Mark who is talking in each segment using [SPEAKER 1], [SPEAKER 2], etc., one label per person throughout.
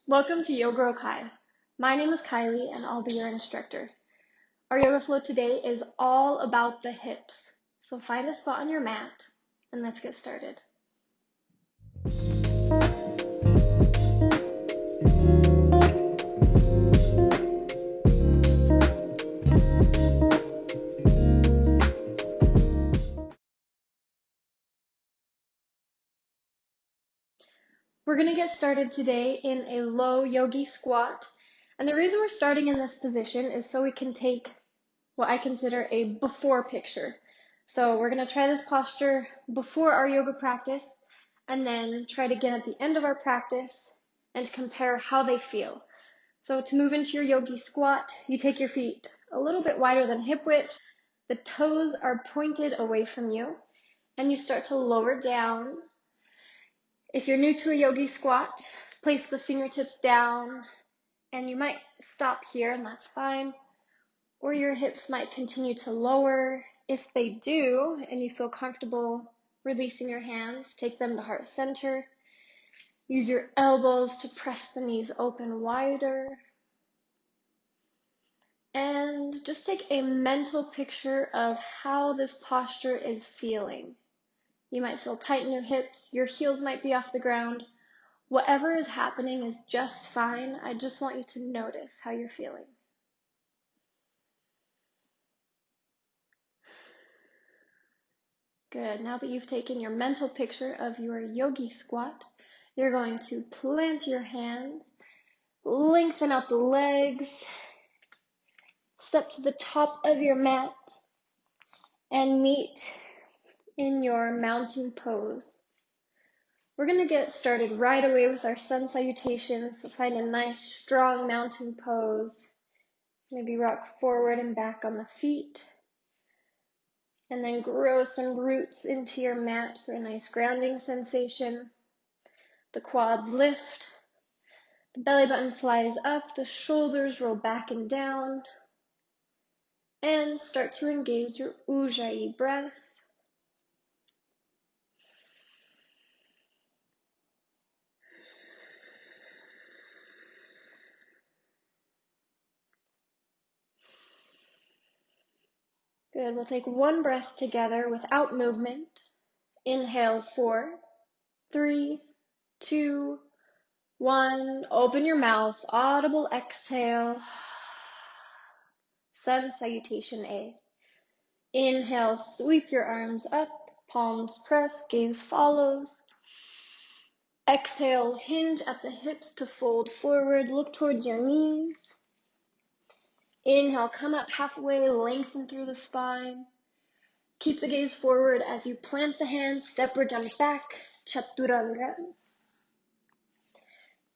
[SPEAKER 1] Welcome to Yoga Kai. My name is Kylie and I'll be your instructor. Our yoga flow today is all about the hips. So find a spot on your mat and let's get started. We're going to get started today in a low Yogi Squat. And the reason we're starting in this position is so we can take what I consider a before picture. So we're going to try this posture before our yoga practice and then try it again at the end of our practice and compare how they feel. So to move into your Yogi Squat, you take your feet a little bit wider than hip width. The toes are pointed away from you and you start to lower down. If you're new to a Yogi Squat, place the fingertips down and you might stop here and that's fine. Or your hips might continue to lower. If they do, and you feel comfortable releasing your hands, take them to heart center. Use your elbows to press the knees open wider. And just take a mental picture of how this posture is feeling. You might feel tight in your hips, your heels might be off the ground. Whatever is happening is just fine. I just want you to notice how you're feeling. Good. Now that you've taken your mental picture of your Yogi Squat, you're going to plant your hands, lengthen out the legs, step to the top of your mat, and meet in your mountain pose. We're going to get started right away with our sun salutations, so find a nice strong mountain pose. Maybe rock forward and back on the feet. And then grow some roots into your mat for a nice grounding sensation. The quads lift, the belly button flies up, the shoulders roll back and down, and start to engage your Ujjayi breath. Good, we'll take one breath together without movement. Inhale, 4, 3, 2, 1. Open your mouth, audible exhale. Sun salutation A. Inhale, sweep your arms up, palms press, gaze follows. Exhale, hinge at the hips to fold forward, look towards your knees. Inhale, come up halfway, lengthen through the spine. Keep the gaze forward as you plant the hands, step or jump back, Chaturanga.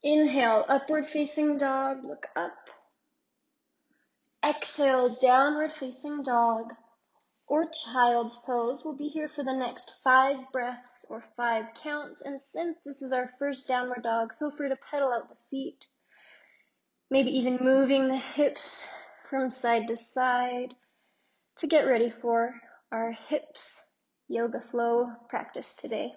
[SPEAKER 1] Inhale, upward facing dog, look up. Exhale, downward facing dog or child's pose. We'll be here for the next 5 breaths or 5 counts. And since this is our first downward dog, feel free to pedal out the feet. Maybe even moving the hips from side to side to get ready for our hips yoga flow practice today.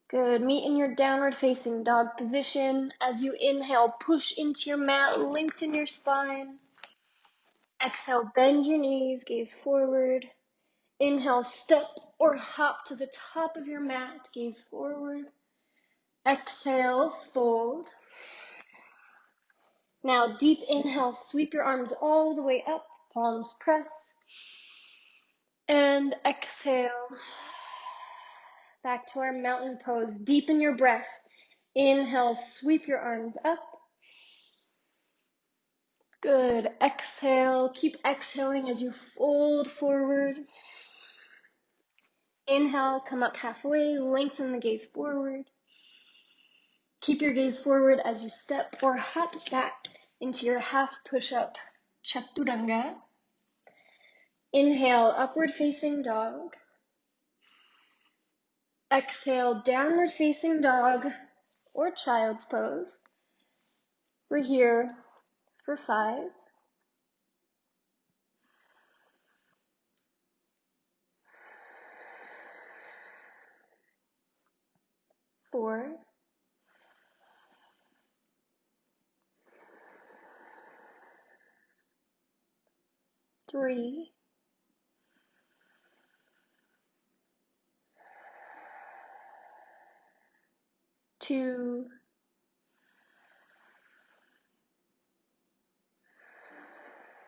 [SPEAKER 1] Good. Meet in your downward facing dog position. As you inhale, push into your mat, lengthen your spine. Exhale, bend your knees, gaze forward. Inhale, step or hop to the top of your mat, gaze forward. Exhale, fold. Now, deep inhale, sweep your arms all the way up, palms press. And exhale. Back to our mountain pose. Deepen your breath. Inhale, sweep your arms up. Good. Exhale. Keep exhaling as you fold forward. Inhale, come up halfway, lengthen the gaze forward. Keep your gaze forward as you step or hop back into your half push-up, Chaturanga. Inhale, upward facing dog. Exhale, downward facing dog or child's pose. We're here for 5, 4, 3, 2,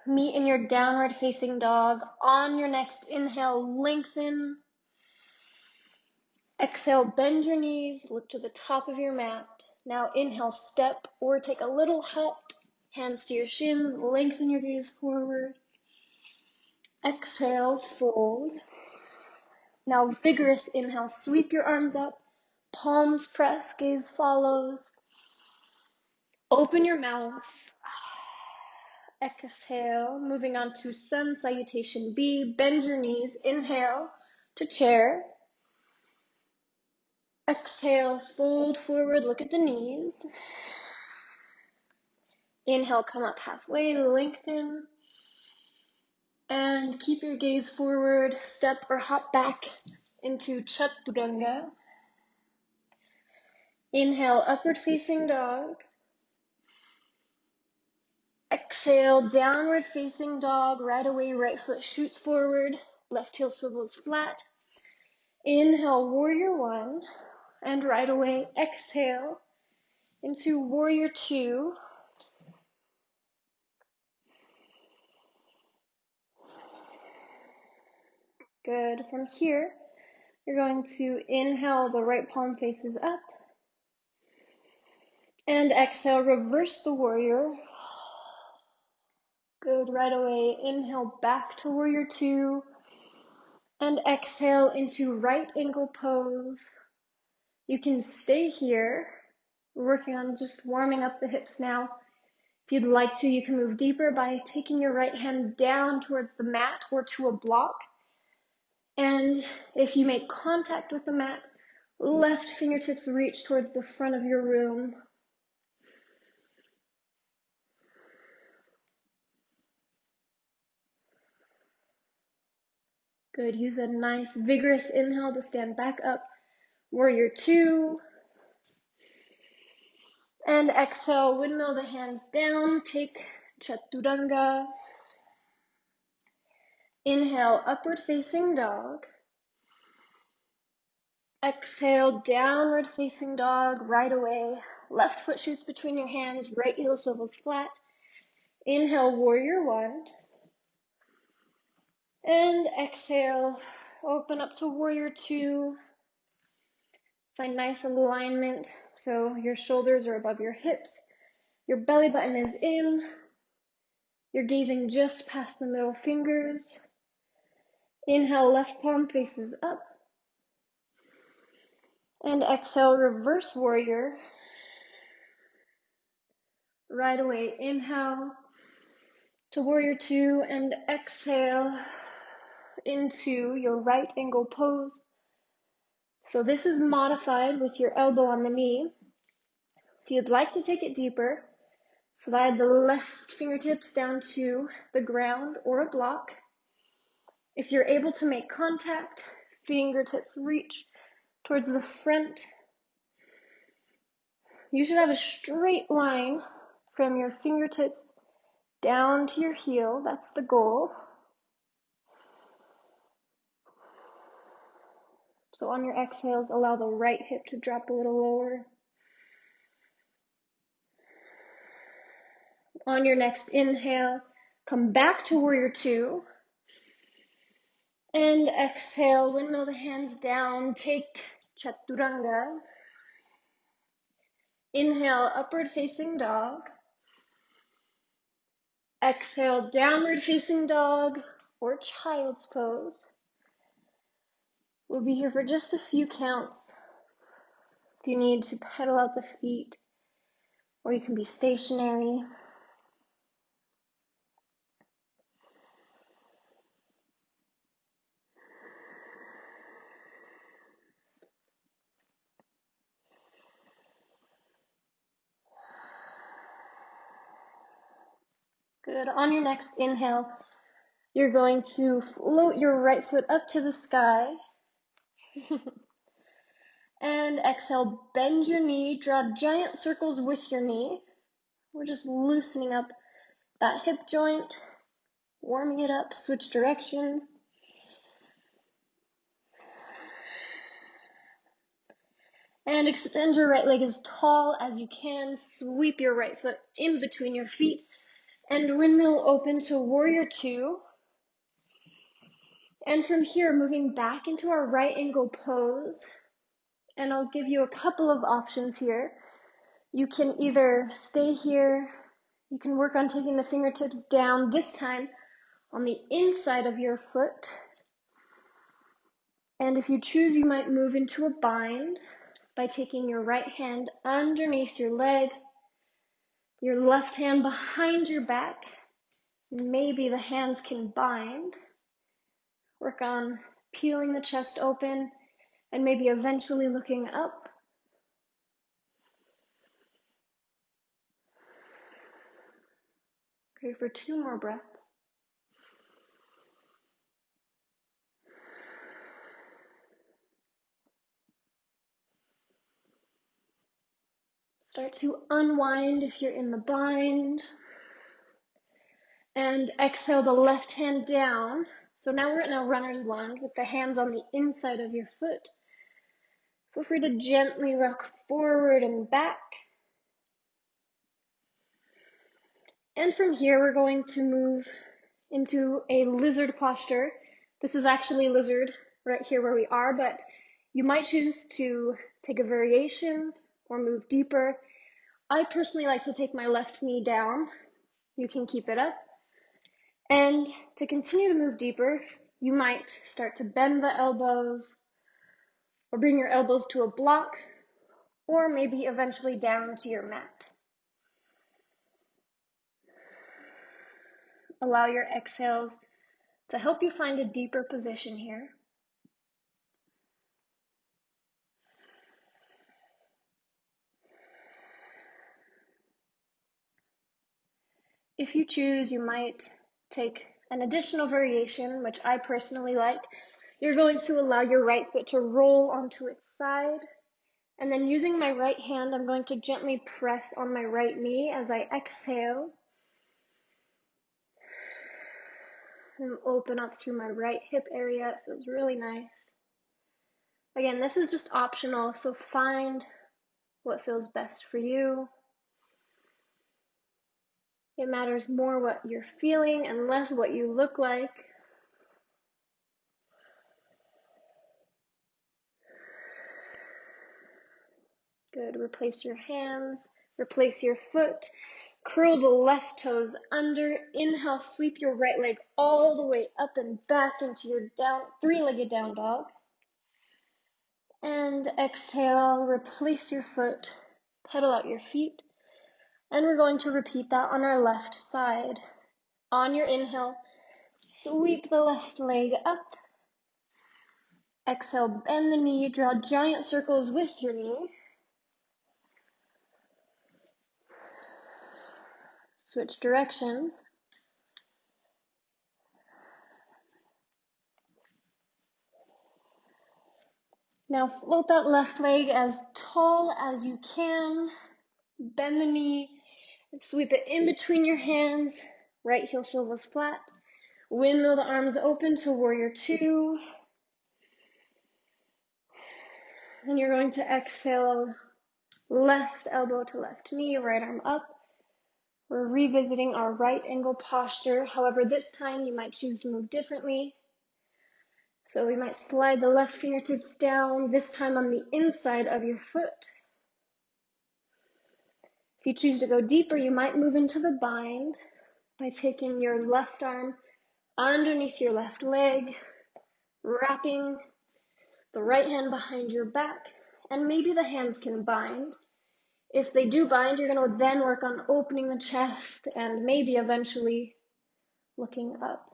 [SPEAKER 1] 1. Meet in your downward facing dog. On your next inhale, lengthen. Exhale, bend your knees, look to the top of your mat. Now inhale, step or take a little hop. Hands to your shins, lengthen your gaze forward. Exhale, fold. Now vigorous inhale, sweep your arms up. Palms press, gaze follows. Open your mouth. Exhale, moving on to Sun Salutation B. Bend your knees, inhale to chair. Exhale, fold forward, look at the knees. Inhale, come up halfway, lengthen. And keep your gaze forward, step or hop back into Chaturanga. Inhale, upward facing dog. Exhale, downward facing dog. Right away, right foot shoots forward, left heel swivels flat. Inhale, warrior 1. And right away, exhale into warrior 2. Good. From here, you're going to inhale, the right palm faces up. And exhale, reverse the warrior. Good. Right away, inhale back to warrior 2. And exhale into right ankle pose. You can stay here. We're working on just warming up the hips now. If you'd like to, you can move deeper by taking your right hand down towards the mat or to a block. And if you make contact with the mat, left fingertips reach towards the front of your room. Good. Use a nice vigorous inhale to stand back up. Warrior 2. And exhale, windmill the hands down. Take Chaturanga. Inhale, upward facing dog. Exhale, downward facing dog, right away. Left foot shoots between your hands, right heel swivels flat. Inhale, warrior 1. And exhale, open up to warrior 2. Find nice alignment so your shoulders are above your hips. Your belly button is in. You're gazing just past the middle fingers. Inhale, left palm faces up. And exhale, reverse warrior. Right away, inhale to warrior 2 and exhale into your right angle pose. So this is modified with your elbow on the knee. If you'd like to take it deeper, slide the left fingertips down to the ground or a block. If you're able to make contact, fingertips reach towards the front. You should have a straight line from your fingertips down to your heel. That's the goal. So on your exhales, allow the right hip to drop a little lower. On your next inhale, come back to warrior 2. And exhale, windmill the hands down, take Chaturanga. Inhale, upward facing dog. Exhale, downward facing dog or child's pose. We'll be here for just a few counts. If you need to pedal out the feet, or you can be stationary. Good. On your next inhale, you're going to float your right foot up to the sky. And exhale, bend your knee, draw giant circles with your knee. We're just loosening up that hip joint, warming it up, switch directions. And extend your right leg as tall as you can. Sweep your right foot in between your feet. And windmill open to warrior two. And from here, moving back into our right angle pose. And I'll give you a couple of options here. You can either stay here. You can work on taking the fingertips down, this time on the inside of your foot. And if you choose, you might move into a bind by taking your right hand underneath your leg, your left hand behind your back. Maybe the hands can bind. Work on peeling the chest open and maybe eventually looking up. Okay, for 2 more breaths. Start to unwind if you're in the bind. And exhale the left hand down. So now we're in a runner's lunge with the hands on the inside of your foot. Feel free to gently rock forward and back. And from here, we're going to move into a lizard posture. This is actually lizard right here where we are, but you might choose to take a variation or move deeper. I personally like to take my left knee down. You can keep it up. And to continue to move deeper, you might start to bend the elbows or bring your elbows to a block, or maybe eventually down to your mat. Allow your exhales to help you find a deeper position here. If you choose, you might take an additional variation, which I personally like. You're going to allow your right foot to roll onto its side. And then using my right hand, I'm going to gently press on my right knee as I exhale. And open up through my right hip area. It feels really nice. Again, this is just optional, so find what feels best for you. It matters more what you're feeling and less what you look like. Good. Replace your hands. Replace your foot. Curl the left toes under. Inhale, sweep your right leg all the way up and back into your three-legged down dog. And exhale, replace your foot. Pedal out your feet. And we're going to repeat that on our left side. On your inhale, sweep the left leg up. Exhale, bend the knee, draw giant circles with your knee. Switch directions. Now float that left leg as tall as you can. Bend the knee and sweep it in between your hands. Right heel shoulders flat. Windmill the arms open to warrior two. And you're going to exhale, left elbow to left knee, right arm up. We're revisiting our right angle posture. However, this time you might choose to move differently. So we might slide the left fingertips down, this time on the inside of your foot. If you choose to go deeper, you might move into the bind by taking your left arm underneath your left leg, wrapping the right hand behind your back, and maybe the hands can bind. If they do bind, you're going to then work on opening the chest and maybe eventually looking up.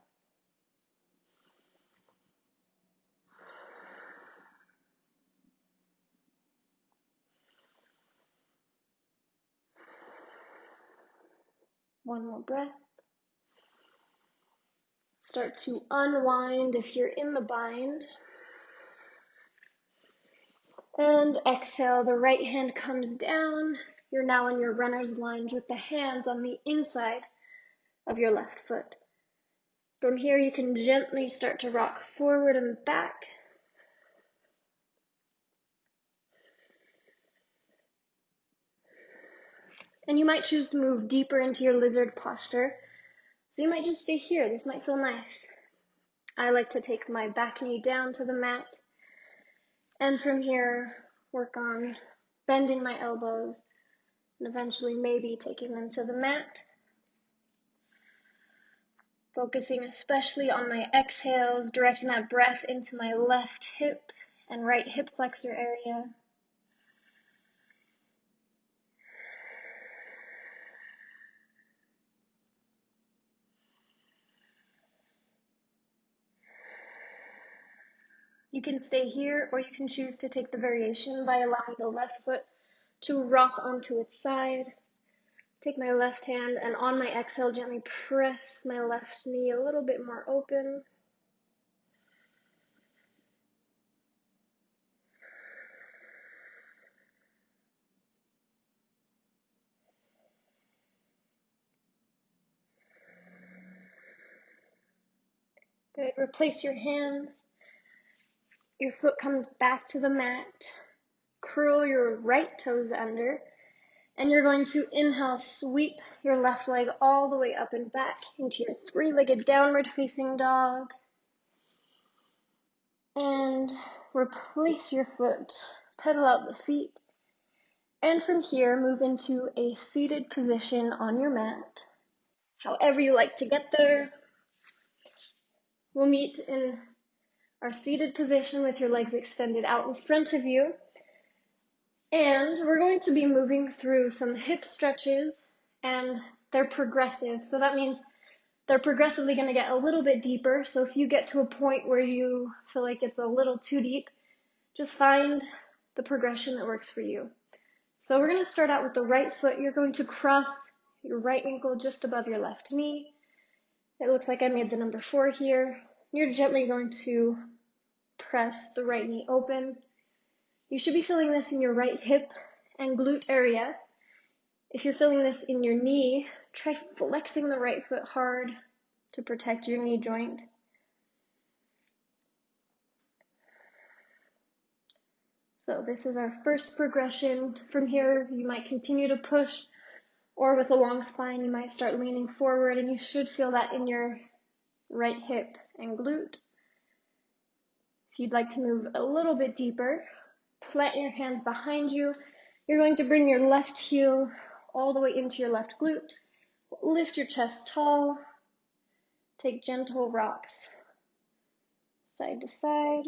[SPEAKER 1] One more breath. Start to unwind if you're in the bind. And exhale, the right hand comes down. You're now in your runner's lunge with the hands on the inside of your left foot. From here, you can gently start to rock forward and back. And you might choose to move deeper into your lizard posture. So you might just stay here. This might feel nice. I like to take my back knee down to the mat. And from here, work on bending my elbows and eventually maybe taking them to the mat. Focusing especially on my exhales, directing that breath into my left hip and right hip flexor area. You can stay here, or you can choose to take the variation by allowing the left foot to rock onto its side. Take my left hand and on my exhale, gently press my left knee a little bit more open. Good. Replace your hands. Your foot comes back to the mat. Curl your right toes under. And you're going to inhale, sweep your left leg all the way up and back into your three-legged downward facing dog. And replace your foot. Pedal out the feet. And from here, move into a seated position on your mat. However you like to get there. We'll meet in our seated position with your legs extended out in front of you. And we're going to be moving through some hip stretches, and they're progressive. So that means they're progressively going to get a little bit deeper. So if you get to a point where you feel like it's a little too deep, just find the progression that works for you. So we're going to start out with the right foot. You're going to cross your right ankle just above your left knee. It looks like I made the number 4 here. You're gently going to press the right knee open. You should be feeling this in your right hip and glute area. If you're feeling this in your knee, try flexing the right foot hard to protect your knee joint. So this is our first progression. From here, you might continue to push, or with a long spine, you might start leaning forward, and you should feel that in your right hip and glute. If you'd like to move a little bit deeper, plant your hands behind you. You're going to bring your left heel all the way into your left glute. Lift your chest tall. Take gentle rocks side to side.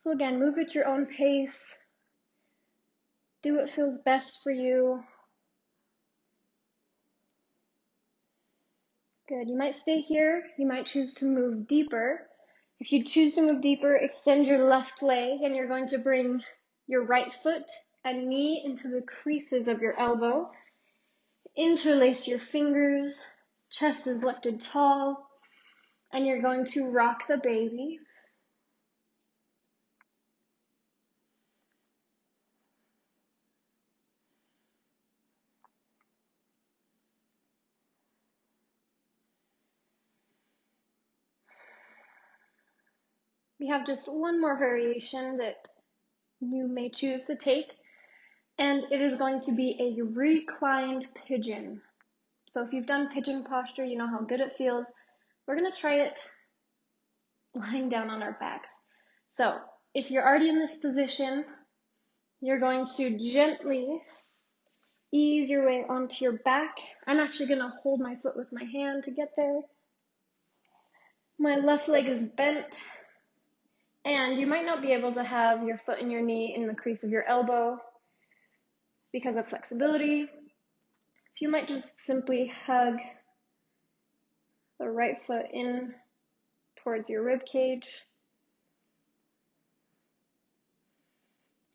[SPEAKER 1] So again, move at your own pace. Do what feels best for you. Good. You might stay here. You might choose to move deeper. If you choose to move deeper, extend your left leg, and you're going to bring your right foot and knee into the creases of your elbow. Interlace your fingers. Chest is lifted tall. And you're going to rock the baby. We have just one more variation that you may choose to take, and it is going to be a reclined pigeon. So if you've done pigeon posture, you know how good it feels. We're going to try it lying down on our backs. So if you're already in this position, you're going to gently ease your way onto your back. I'm actually going to hold my foot with my hand to get there. My left leg is bent. And you might not be able to have your foot and your knee in the crease of your elbow because of flexibility. So you might just simply hug the right foot in towards your rib cage.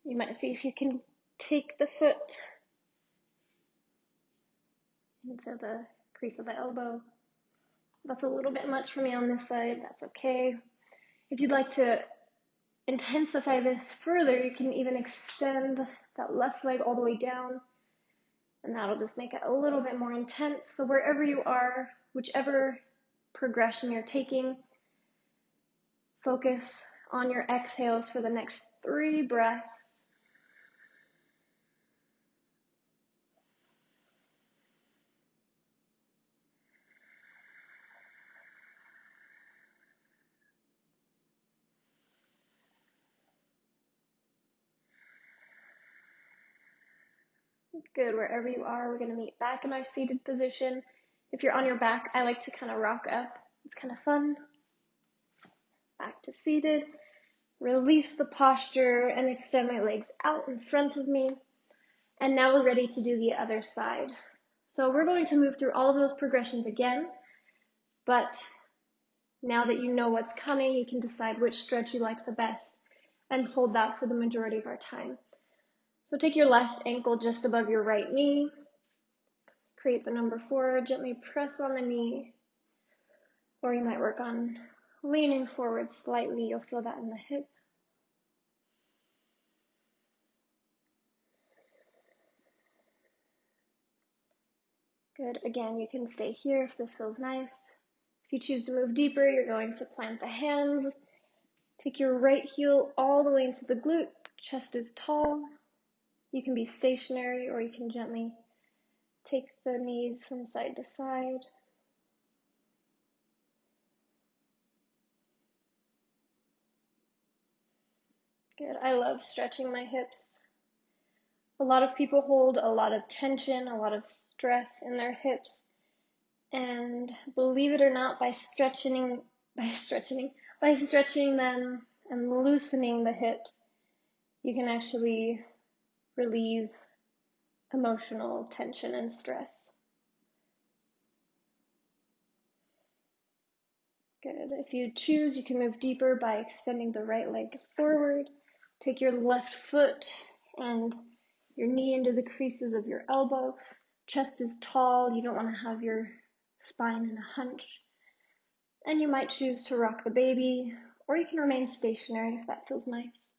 [SPEAKER 1] You might see if you can take the foot into the crease of the elbow. That's a little bit much for me on this side. That's okay. If you'd like to intensify this further, you can even extend that left leg all the way down, and that'll just make it a little bit more intense. So wherever you are, whichever progression you're taking, focus on your exhales for the next 3 breaths. Good, wherever you are, we're going to meet back in our seated position. If you're on your back, I like to kind of rock up. It's kind of fun. Back to seated. Release the posture and extend my legs out in front of me. And now we're ready to do the other side. So we're going to move through all of those progressions again, but now that you know what's coming, you can decide which stretch you like the best and hold that for the majority of our time. So take your left ankle just above your right knee. Create the number 4, gently press on the knee, or you might work on leaning forward slightly. You'll feel that in the hip. Good. Again, you can stay here if this feels nice. If you choose to move deeper, you're going to plant the hands. Take your right heel all the way into the glute. Chest is tall. You can be stationary, or you can gently take the knees from side to side. Good. I love stretching my hips. A lot of people hold a lot of tension, a lot of stress in their hips. And believe it or not, by stretching them and loosening the hips, you can actually relieve emotional tension and stress. Good. If you choose, you can move deeper by extending the right leg forward. Take your left foot and your knee into the creases of your elbow. Chest is tall. You don't want to have your spine in a hunch. And you might choose to rock the baby, or you can remain stationary if that feels nice.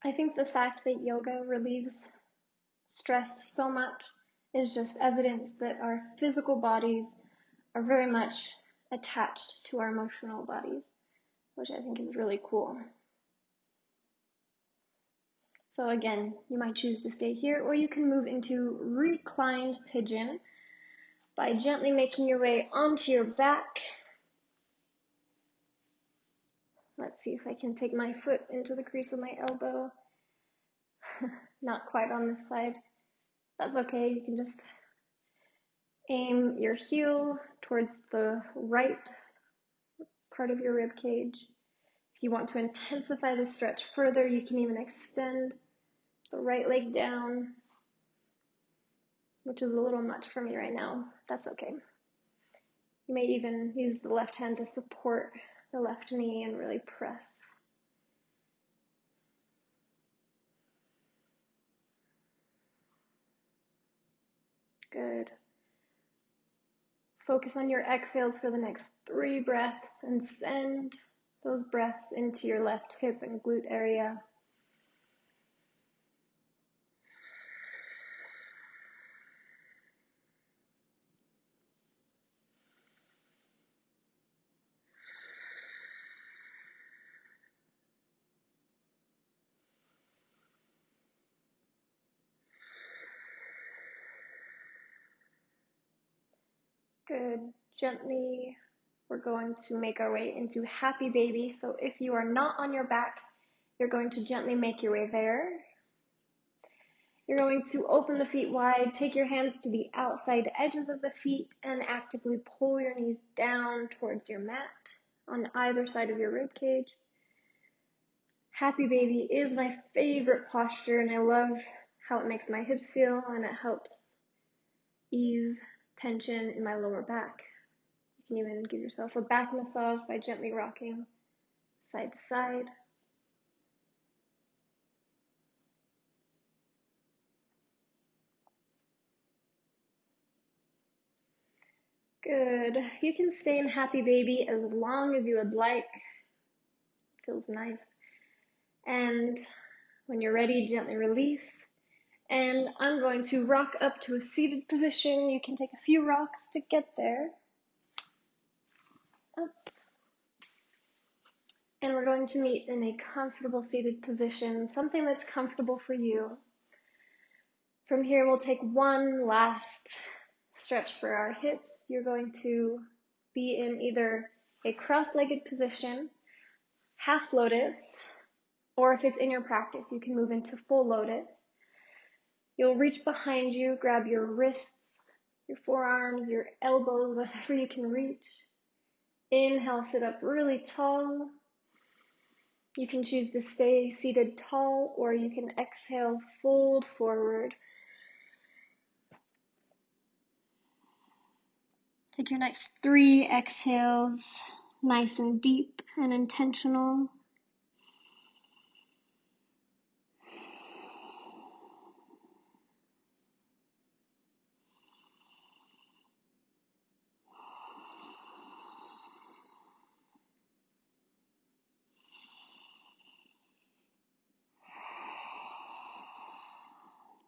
[SPEAKER 1] I think the fact that yoga relieves stress so much is just evidence that our physical bodies are very much attached to our emotional bodies, which I think is really cool. So again, you might choose to stay here, or you can move into Reclined Pigeon by gently making your way onto your back. Let's see if I can take my foot into the crease of my elbow. Not quite on this side. That's okay, you can just aim your heel towards the right part of your rib cage. If you want to intensify the stretch further, you can even extend the right leg down, which is a little much for me right now. That's okay. You may even use the left hand to support the left knee and really press. Good. Focus on your exhales for the next 3 breaths and send those breaths into your left hip and glute area. Good. Gently, we're going to make our way into happy baby. So if you are not on your back, you're going to gently make your way there. You're going to open the feet wide, take your hands to the outside edges of the feet, and actively pull your knees down towards your mat on either side of your rib cage. Happy baby is my favorite posture, and I love how it makes my hips feel, and it helps ease tension in my lower back. You can even give yourself a back massage by gently rocking side to side. Good. You can stay in happy baby as long as you would like. Feels nice. And when you're ready, gently release. And I'm going to rock up to a seated position. You can take a few rocks to get there. Up. And we're going to meet in a comfortable seated position, something that's comfortable for you. From here, we'll take one last stretch for our hips. You're going to be in either a cross-legged position, half lotus, or if it's in your practice, you can move into full lotus. You'll reach behind you, grab your wrists, your forearms, your elbows, whatever you can reach. Inhale, sit up really tall. You can choose to stay seated tall, or you can exhale, fold forward. Take your next 3 exhales, nice and deep and intentional.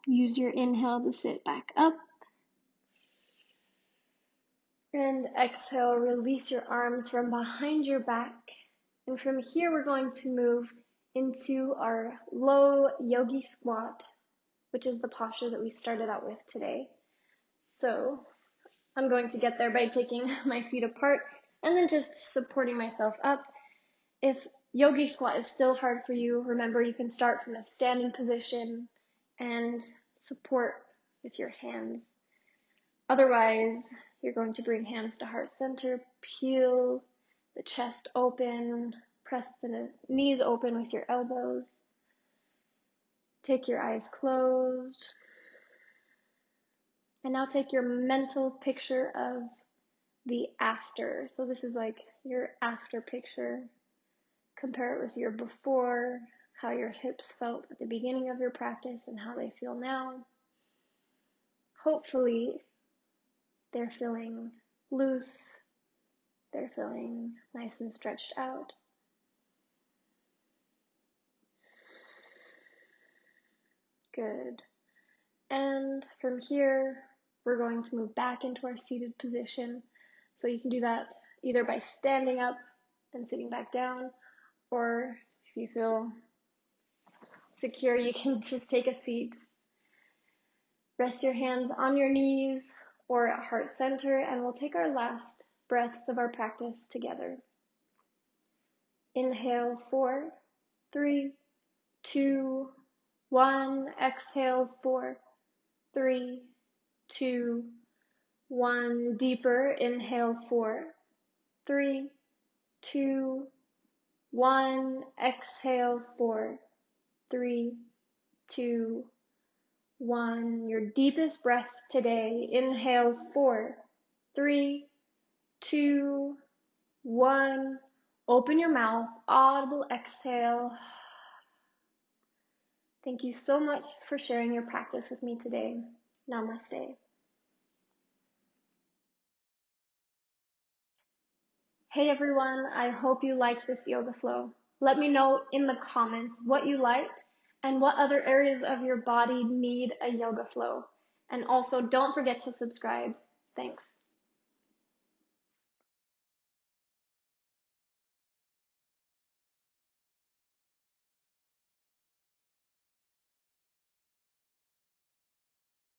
[SPEAKER 1] Use your inhale to sit back up. And exhale, release your arms from behind your back. And from here, we're going to move into our low Yogi Squat, which is the posture that we started out with today. So I'm going to get there by taking my feet apart and then just supporting myself up. If Yogi Squat is still hard for you, remember you can start from a standing position and support with your hands. Otherwise, you're going to bring hands to heart center, peel the chest open, press the knees open with your elbows. Take your eyes closed. And now take your mental picture of the after. So this is like your after picture. Compare it with your before, how your hips felt at the beginning of your practice and how they feel now. Hopefully, they're feeling loose. They're feeling nice and stretched out. Good. And from here, we're going to move back into our seated position. So you can do that either by standing up and sitting back down, or if you feel secure, you can just take a seat. Rest your hands on your knees or at heart center, and we'll take our last breaths of our practice together. Inhale, 4, 3, 2, 1. Exhale, 4, 3, 2, 1. Deeper. Inhale, 4, 3, 2, 1. Exhale, 4, 3, 2, 1. Your deepest breath today. Inhale, 4, 3, 2, 1. Open your mouth. Audible exhale. Thank you so much for sharing your practice with me today. Namaste. Hey everyone, I hope you liked this yoga flow. Let me know in the comments what you liked and what other areas of your body need a yoga flow. And also don't forget to subscribe. Thanks.